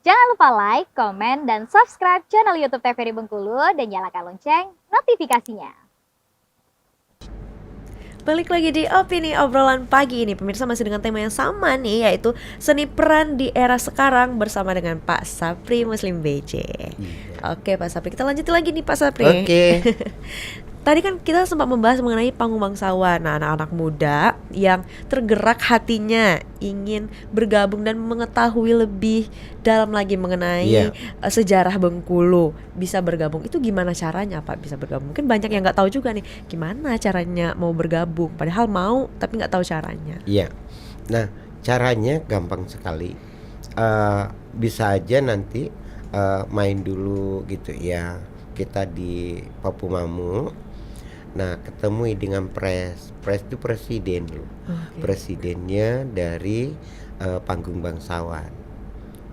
Jangan lupa like, komen, dan subscribe channel YouTube TVRI Bengkulu dan nyalakan lonceng notifikasinya. Balik lagi di Opini Obrolan Pagi ini. Pemirsa masih dengan tema yang sama nih, yaitu seni peran di era sekarang bersama dengan Pak Sapri Muslim BJ. Oke Pak Sapri, kita lanjutin lagi nih Pak Sapri. Oke. Tadi kan kita sempat membahas mengenai panggung bangsawan. Nah, anak-anak muda yang tergerak hatinya ingin bergabung dan mengetahui lebih dalam lagi mengenai sejarah Bengkulu, bisa bergabung. Itu gimana caranya Pak bisa bergabung? Mungkin banyak yang nggak tahu juga nih gimana caranya mau bergabung. Padahal mau tapi nggak tahu caranya. Iya. Nah, caranya gampang sekali. Bisa aja nanti main dulu gitu ya. Kita di Pakumamu. Nah, ketemu dengan pres itu presiden loh. Presidennya dari panggung bangsawan.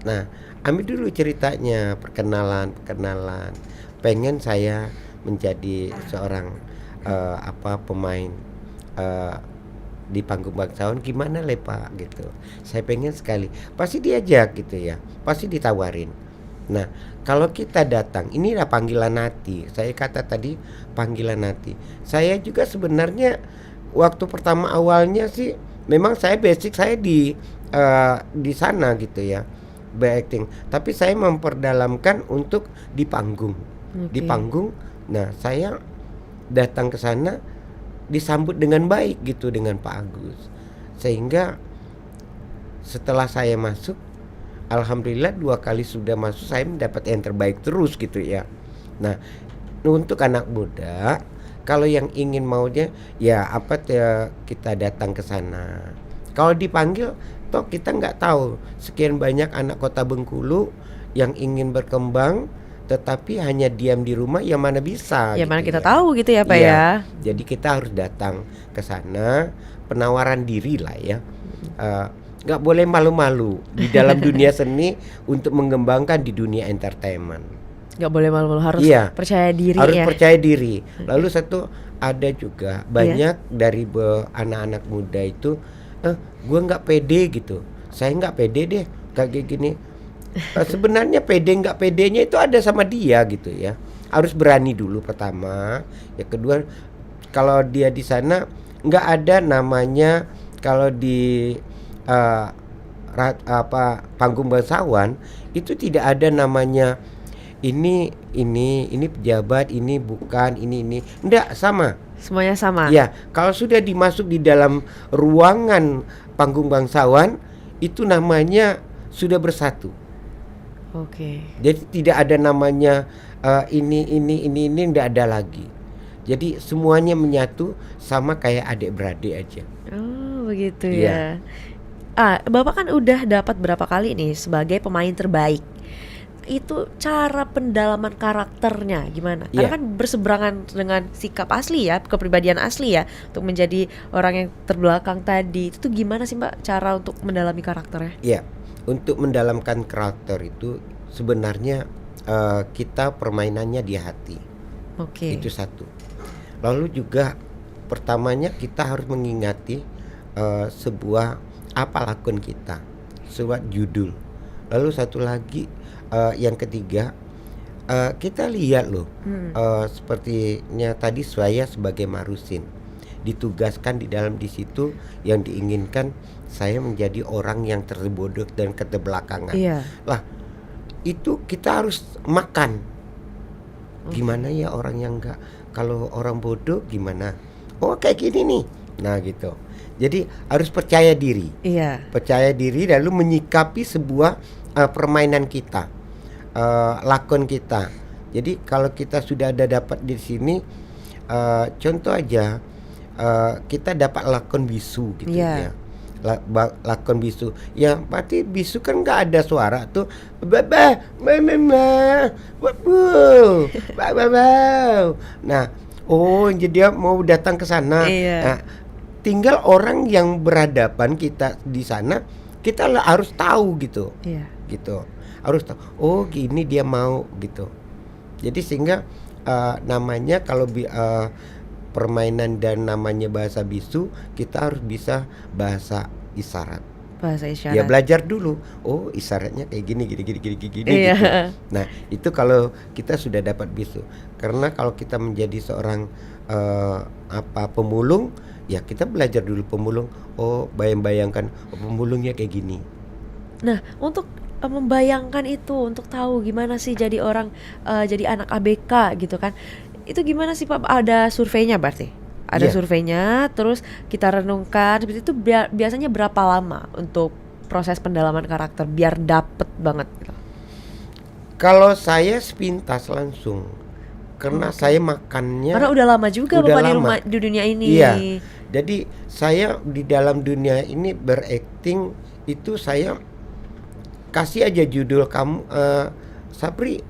Nah, ambil dulu ceritanya, perkenalan. Pengen saya menjadi seorang pemain di panggung bangsawan, gimana le Pak gitu. Saya pengen sekali. Pasti diajak gitu ya. Pasti ditawarin. Nah, kalau kita datang, inilah panggilan hati. Saya kata tadi panggilan hati. Saya juga sebenarnya waktu pertama awalnya sih memang saya basic saya di sana gitu ya, acting. Tapi saya memperdalamkan untuk di panggung. Di panggung. Nah, saya datang ke sana disambut dengan baik gitu dengan Pak Agus. Sehingga setelah saya masuk, alhamdulillah 2 kali sudah masuk, saya mendapat yang terbaik terus gitu ya. Nah, untuk anak muda, kalau yang ingin maunya ya kita datang ke sana. Kalau dipanggil, toh kita nggak tahu sekian banyak anak kota Bengkulu yang ingin berkembang, tetapi hanya diam di rumah, yang mana bisa. Ya gitu mana kita ya. tahu gitu ya Pak ya. Jadi kita harus datang ke sana, penawaran diri lah ya. Gak boleh malu-malu di dalam dunia seni untuk mengembangkan di dunia entertainment. Gak boleh malu-malu, harus percaya diri. Harus ya. percaya diri. Lalu satu ada juga banyak dari anak-anak muda itu, gue nggak pede gitu. Saya nggak pede deh kayak gini. Sebenarnya pede nggak pedenya itu ada sama dia gitu ya. Harus berani dulu pertama. Yang kedua, kalau dia di sana nggak ada namanya kalau di panggung bangsawan itu tidak ada namanya ini pejabat, ini bukan, ini enggak, sama. Semuanya sama. Ya, kalau sudah dimasuk di dalam ruangan panggung bangsawan itu namanya sudah bersatu. Oke. Jadi tidak ada namanya ini enggak ada lagi. Jadi semuanya menyatu sama kayak adik beradik aja. Oh, begitu ya. Bapak kan udah dapat berapa kali nih sebagai pemain terbaik. Itu cara pendalaman karakternya gimana? Karena kan berseberangan dengan sikap asli ya, kepribadian asli ya, untuk menjadi orang yang terbelakang tadi. Itu gimana sih Mbak cara untuk mendalami karakternya? Iya, untuk mendalamkan karakter itu sebenarnya kita permainannya di hati. Itu satu. Lalu juga pertamanya kita harus mengingati sebuah apa lakon kita, sebuah judul. Lalu satu lagi yang ketiga, kita lihat loh, sepertinya tadi saya sebagai Marusin ditugaskan di dalam di situ yang diinginkan saya menjadi orang yang terbodoh dan keterbelakangan. Lah, itu kita harus makan. Gimana ya orang yang enggak, kalau orang bodoh gimana? Oh kayak gini nih. Nah gitu. Jadi harus percaya diri. Percaya diri lalu menyikapi sebuah permainan kita, lakon kita. Jadi kalau kita sudah ada dapat di sini, contoh aja, kita dapat lakon bisu gitu ya. Lakon bisu. Ya berarti bisu kan nggak ada suara tuh. Nah, jadi dia mau datang ke sana. Nah, tinggal orang yang berhadapan kita di sana, kita harus tahu gitu. Gitu. Harus tahu. Oh, gini dia mau gitu. Jadi sehingga namanya kalau permainan dan namanya bahasa bisu, kita harus bisa bahasa isyarat. Bahasa Ya isyarat. belajar dulu. Oh, isyaratnya kayak gini gini gini gini gini Iya. gitu. Nah, itu kalau kita sudah dapat bisu. Karena kalau kita menjadi seorang pemulung, ya kita belajar dulu pemulung. Oh, bayangkan oh, pemulungnya kayak gini. Nah, untuk membayangkan itu, untuk tahu gimana sih jadi orang, jadi anak ABK gitu kan. Itu gimana sih Pak? Ada surveinya berarti? Ada Iya. surveinya, terus kita renungkan. Seperti itu biasanya berapa lama untuk proses pendalaman karakter biar dapet banget gitu? Kalau saya sepintas langsung. Karena Oke. saya makannya Karena udah lama juga udah Bapak di lama. di dunia ini. Iya. Jadi saya di dalam dunia ini berakting itu saya kasih aja judul kamu, Sapri,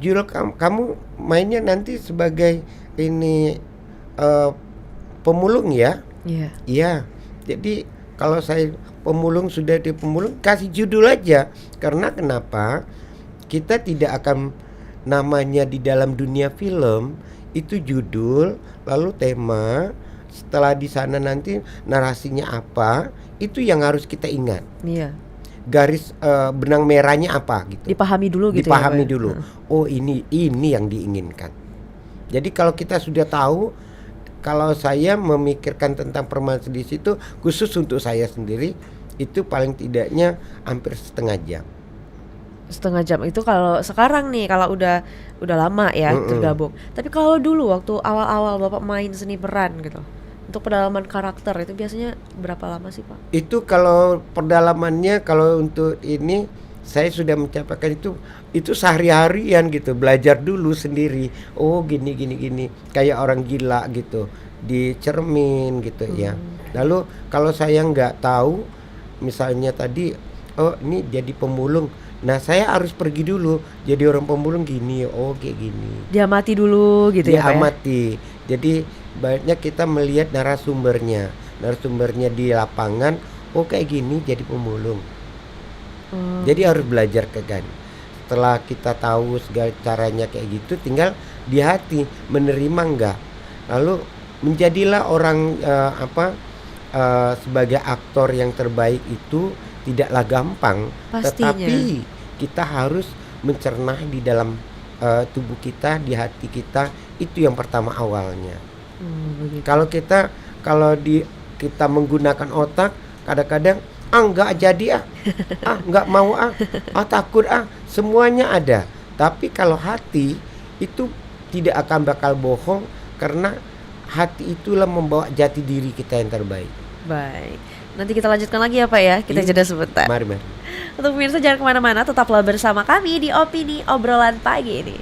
judul kamu mainnya nanti sebagai ini pemulung ya. Iya. Iya. Jadi kalau saya pemulung sudah di pemulung kasih judul aja. Karena kenapa? Kita tidak akan namanya di dalam dunia film itu judul, lalu tema, setelah di sana nanti narasinya apa, itu yang harus kita ingat. Iya. Garis benang merahnya apa gitu. Dipahami dulu gitu ya, Dipahami Pak ya? dulu. Oh, ini yang diinginkan. Jadi kalau kita sudah tahu, kalau saya memikirkan tentang permasalahan di situ khusus untuk saya sendiri itu paling tidaknya hampir setengah jam. Setengah jam itu kalau sekarang nih, kalau udah lama ya tergabung. Tapi kalau dulu waktu awal-awal Bapak main seni peran gitu, untuk pendalaman karakter itu biasanya berapa lama sih Pak? Itu kalau pendalamannya, kalau untuk ini saya sudah mencapai itu sehari-harian gitu, belajar dulu sendiri. Oh, gini kayak orang gila gitu di cermin gitu ya. Lalu kalau saya nggak tahu, misalnya tadi oh ini jadi pemulung, nah saya harus pergi dulu jadi orang pemulung gini, oh kayak gini, Diamati dulu gitu ya Pak ya? diamati. Jadi banyak kita melihat narasumbernya di lapangan, oh kayak gini jadi pemulung. Oh, Jadi harus belajar kan. Setelah kita tahu segala caranya kayak gitu, tinggal di hati menerima enggak. Lalu menjadilah orang sebagai aktor yang terbaik itu tidaklah gampang, pastinya. tetapi kita harus mencerna di dalam tubuh kita, di hati kita, itu yang pertama awalnya. Begitu. Kalau kita menggunakan otak, kadang-kadang enggak jadi enggak mau takut semuanya ada. Tapi kalau hati itu tidak akan bakal bohong, karena hati itulah membawa jati diri kita yang terbaik. Baik, nanti kita lanjutkan lagi ya Pak ya. Kita Iya. jeda sebentar. Mari. Untuk pemirsa jangan kemana-mana, tetaplah bersama kami di Opini Obrolan Pagi ini.